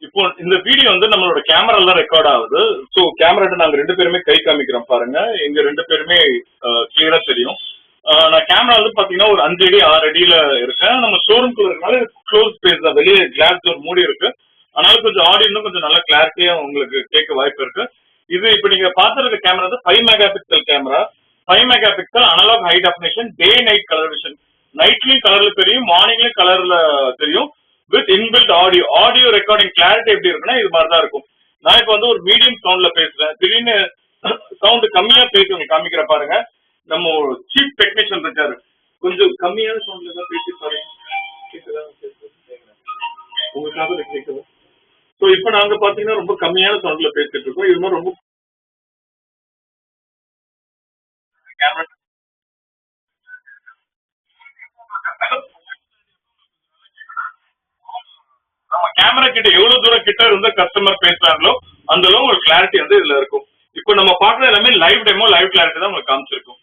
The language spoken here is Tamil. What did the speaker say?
இப்போ இந்த வீடியோ வந்து நம்மளோட கேமரால ரெக்கார்ட் ஆகுது. ஸோ கேமராட்ட நாங்க 2 பேருமே கை காமிக்கிறோம் பாருங்க. எங்க 2 பேருமே கிளியரா தெரியும். நான் கேமரா வந்து பாத்தீங்கன்னா ஒரு 5 அடி 6 அடியில இருக்கேன். நம்ம ஷோரூம்குள்ள இருக்கனால க்ளோஸ் ஸ்பேஸ் தான், வெளியே கிளாஸ் டோர் மூடி இருக்கு. அதனால கொஞ்சம் ஆடியோ இன்னும் கொஞ்சம் நல்லா கிளாரிட்டியா உங்களுக்கு கேட்க வாய்ப்பு இருக்கு. இது இப்ப நீங்க பார்த்துருக்க கேமரா வந்து 5 mega pixel camera. 5 mega pixel analog high definition day night colour vision. நைட்லயும் கலர்ல தெரியும், மார்னிங்லயும் கலர்ல தெரியும். With inbuilt audio. Audio recording clarity எப்படி இருக்குன்னா இது மாதிரி தான் இருக்கும். நான் இப்ப வந்து ஒரு மீடியம் சவுண்ட்ல பேசுறேன். திடீர்னு சவுண்ட் கம்மியா பேசி உங்களுக்கு காமிக்கிற பாருங்க. நம்ம சீஃப் டெக்னீஷியன் இருக்காரு, கொஞ்சம் கம்மியான சவுண்ட்ல தான் பேசி பாருங்க. உங்களுக்காக கேட்குது. ஸோ இப்ப நாங்க பாத்தீங்கன்னா ரொம்ப கம்மியான சவுண்ட்ல பேசிட்டு இருக்கோம். இது மாதிரி ரொம்ப கேமரா நம்ம கேமரா கிட்ட எவ்வளவு தூரம் கிட்ட இருந்து கஸ்டமர் பேசுறாங்களோ அந்த அளவு ஒரு கிளாரிட்டி வந்து இதுல இருக்கும். இப்போ நம்ம பாக்குற எல்லாமே லைவ் டெமோ, லைவ் கிளாரிட்டி தான் உங்களுக்கு காமிச்சிருக்கும்.